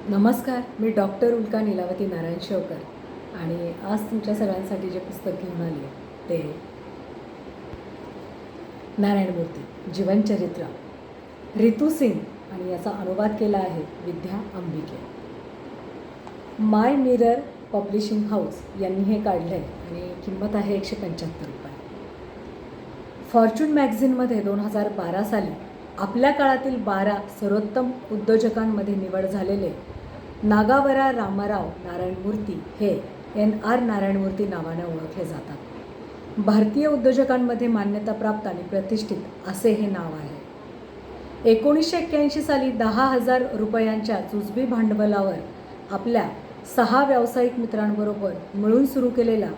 नमस्कार, मी डॉक्टर उल्का नीलावती नारायण शेवकर आणि आज तुमच्या सगळ्यांसाठी जे पुस्तक घेऊन आले ते नारायण मूर्ती जीवनचरित्र रितू सिंग आणि याचा अनुवाद केला आहे विद्या अंबिके. माय मिरर पब्लिशिंग हाऊस यांनी हे काढलं आहे आणि किंमत आहे 175 रुपये. फॉर्च्यून मॅगझिनमध्ये 2012 साली आपल्या काळातील 12 सर्वोत्तम उद्योजकांमध्ये निवड झालेले नागावरा रामाराव नारायण मूर्ती हे NR नारायण मूर्ती नावाने ओळखले जातात. भारतीय उद्योजकांमध्ये मान्यताप्राप्त आणि प्रतिष्ठित असे हे नाव आहे. 1981 साली 10,000 रुपयांच्या जुजबी भांडवलावर आपल्या 6 व्यावसायिक मित्रांबरोबर मिळून सुरू केलेला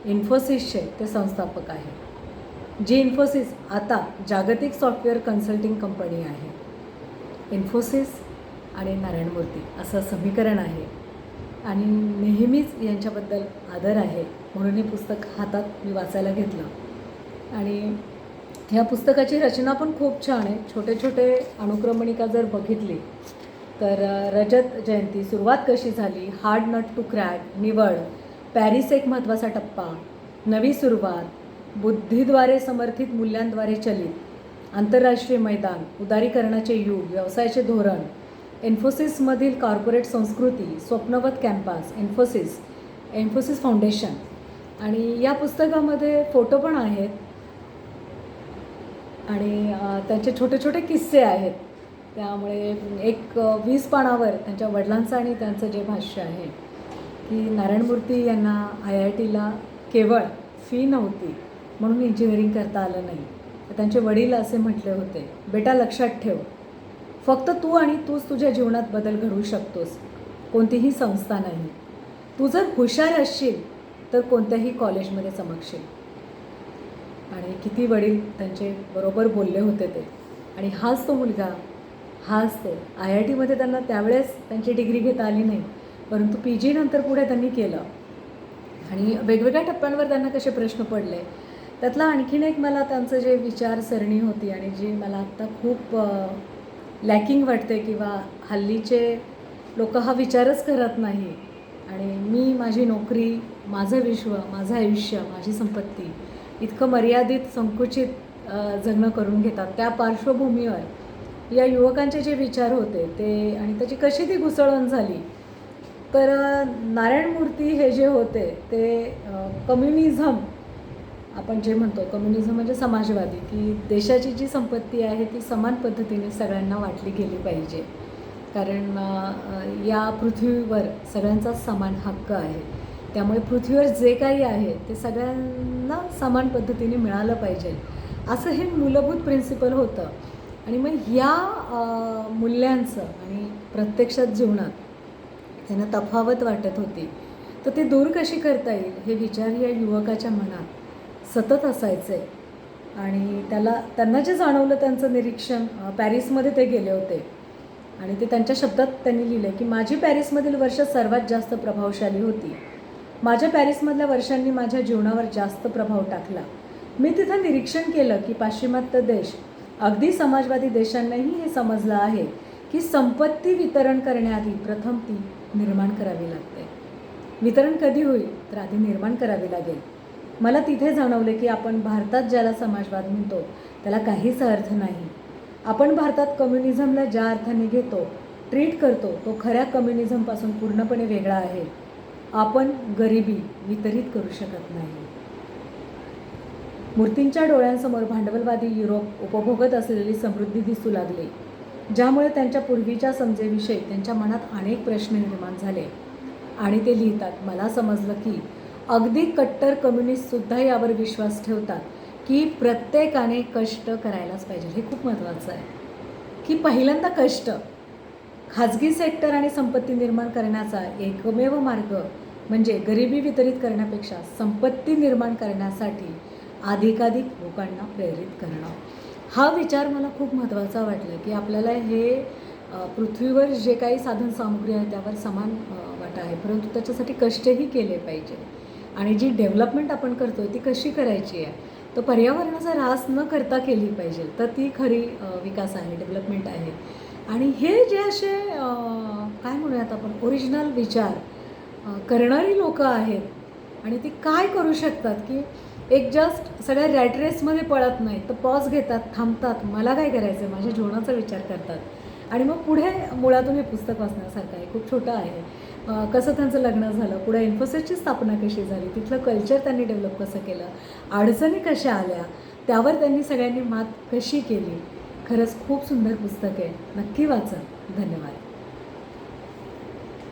इन्फोसिसचे ते संस्थापक आहे. जी इन्फोसिस आता जागतिक सॉफ्टवेअर कन्सल्टिंग कंपनी आहे. इन्फोसिस आणि नारायण मूर्ती असं समीकरण आहे आणि नेहमीच यांच्याबद्दल आदर आहे म्हणून हे पुस्तक हातात मी वाचायला घेतलं. आणि ह्या पुस्तकाची रचना पण खूप छान आहे. छोटे छोटे अनुक्रमणिका जर बघितली तर रजत जयंती, सुरुवात कशी झाली, हार्ड नट टू क्रॅक, निवड, पॅरिस एक महत्त्वाचा टप्पा, नवी सुरुवात, बुद्धीद्वारे समर्थित मूल्यांद्वारे चलित, आंतरराष्ट्रीय मैदान, उदारीकरणाचे युग, व्यवसायाचे धोरण, इन्फोसिसमधील कॉर्पोरेट संस्कृती, स्वप्नवत कॅम्पस, इन्फोसिस फाउंडेशन. आणि या पुस्तकामध्ये फोटो पण आहेत आणि त्यांचे छोटे छोटे किस्से आहेत. त्यामुळे एक 20 पानावर त्यांच्या वडिलांचं आणि त्यांचं जे भाष्य आहे की नारायण मूर्ती यांना IITला केवळ फी नव्हती म्हणून इंजिनिअरिंग करता आलं नाही. तर त्यांचे वडील असे म्हटले होते, बेटा लक्षात ठेव, फक्त तू आणि तूच तुझ्या जीवनात बदल घडवू शकतोस, कोणतीही संस्था नाही. तू जर हुशार असशील तर कोणत्याही कॉलेजमध्ये चमकशील. आणि किती वडील त्यांचे बरोबर बोलले होते ते. आणि हाच तो मुलगा, हाच तो IITमध्ये त्यांना त्यावेळेस त्यांची डिग्री घेता आली नाही, परंतु PG नंतर पुढे त्यांनी केलं. आणि वेगवेगळ्या टप्प्यांवर त्यांना कसे प्रश्न पडले त्यातला आणखीन एक मला त्यांचं जे विचारसरणी होती आणि जी मला आत्ता खूप लॅकिंग वाटते किंवा हल्लीचे लोक हा विचारच करत नाही. आणि मी माझी नोकरी, माझं विश्व, माझं आयुष्य, माझी संपत्ती इतकं मर्यादित संकुचित जगणं करून घेतात. त्या पार्श्वभूमीवर या युवकांचे जे विचार होते ते आणि त्याची कशी ती घुसळण झाली. तर नारायण मूर्ती हे जे होते ते कम्युनिझम, आपण जे म्हणतो कम्युनिझम म्हणजे समाजवादी, की देशाची जी संपत्ती आहे ती समान पद्धतीने सगळ्यांना वाटली गेली पाहिजे. कारण या पृथ्वीवर सगळ्यांचा समान हक्क आहे. त्यामुळे पृथ्वीवर जे काही आहे ते सगळ्यांना समान पद्धतीने मिळालं पाहिजे असं हे मूलभूत प्रिन्सिपल होतं. आणि मग या मूल्यांचं आणि प्रत्यक्षात जीवनात त्यांना तफावत वाटत होती. तर ते दूर कशी करता येईल हे विचार या युवकाच्या मनात सतत असायचे. आणि त्यांना जे जाणवलं त्यांचं निरीक्षण, पॅरिसमध्ये ते गेले होते आणि ते त्यांच्या शब्दात त्यांनी लिहिले की माझी पॅरिसमधील वर्ष सर्वात जास्त प्रभावशाली होती. माझ्या पॅरिसमधल्या वर्षांनी माझ्या जीवनावर जास्त प्रभाव टाकला. मी तिथं निरीक्षण केलं की पाश्चिमात्य देश, अगदी समाजवादी देशांनाही हे समजलं आहे की संपत्ती वितरण करण्याआधी प्रथम ती निर्माण करावी लागते. वितरण कधी होईल तर आधी निर्माण करावी लागेल. मला तिथे जाणवले की आपण भारतात ज्याला समाजवाद म्हणतो त्याला काहीच अर्थ नाही. आपण भारतात कम्युनिझमला ज्या अर्थाने घेतो, ट्रीट करतो तो खऱ्या कम्युनिझमपासून पूर्णपणे वेगळा आहे. आपण गरिबी वितरित करू शकत नाही. मूर्तींच्या डोळ्यांसमोर भांडवलवादी युरोप उपभोगत असलेली समृद्धी दिसू लागली, ज्यामुळे त्यांच्या पूर्वीच्या समजेविषयी त्यांच्या मनात अनेक प्रश्न निर्माण झाले. आणि ते लिहितात, मला समजलं की अगदी कट्टर कम्युनिस्टसुद्धा यावर विश्वास ठेवतात की प्रत्येकाने कष्ट करायलाच पाहिजे. हे खूप महत्त्वाचं आहे की पहिल्यांदा कष्ट. खाजगी सेक्टर आणि संपत्ती निर्माण करण्याचा एकमेव मार्ग म्हणजे गरिबी वितरित करण्यापेक्षा संपत्ती निर्माण करण्यासाठी अधिकाधिक लोकांना प्रेरित करणं. हा विचार मला खूप महत्त्वाचा वाटला की आपल्याला हे पृथ्वीवर जे काही साधन सामुग्री आहे त्यावर समान वाटा आहे, परंतु त्याच्यासाठी कष्टही केले पाहिजे. आणि जी डेव्हलपमेंट आपण करतो ती कशी करायची आहे, तर पर्यावरणाचा ऱ्हास न करता केली पाहिजे, तर ती खरी विकास आहे, डेव्हलपमेंट आहे. आणि हे जे असे काय म्हणूयात आपण ओरिजिनल विचार करणारी लोकं आहेत आणि ती काय करू शकतात की एक जस्ट सगळ्या रॅट रेसमध्ये पळत नाहीत, तर पॉज घेतात, थांबतात, मला काय करायचं आहे, माझ्या जीवनाचा विचार करतात आणि मग पुढे मुळातून हे पुस्तक वाचण्यासारखं आहे. खूप छोटं आहे. कसं त्यांचं लग्न झालं, पुढे इन्फोसिसची स्थापना कशी झाली, तिथलं कल्चर त्यांनी डेव्हलप कसं केलं, अडचणी कशा आल्या, त्यावर त्यांनी सगळ्यांनी मात कशी केली. खरंच खूप सुंदर पुस्तक आहे. नक्की वाचा. धन्यवाद.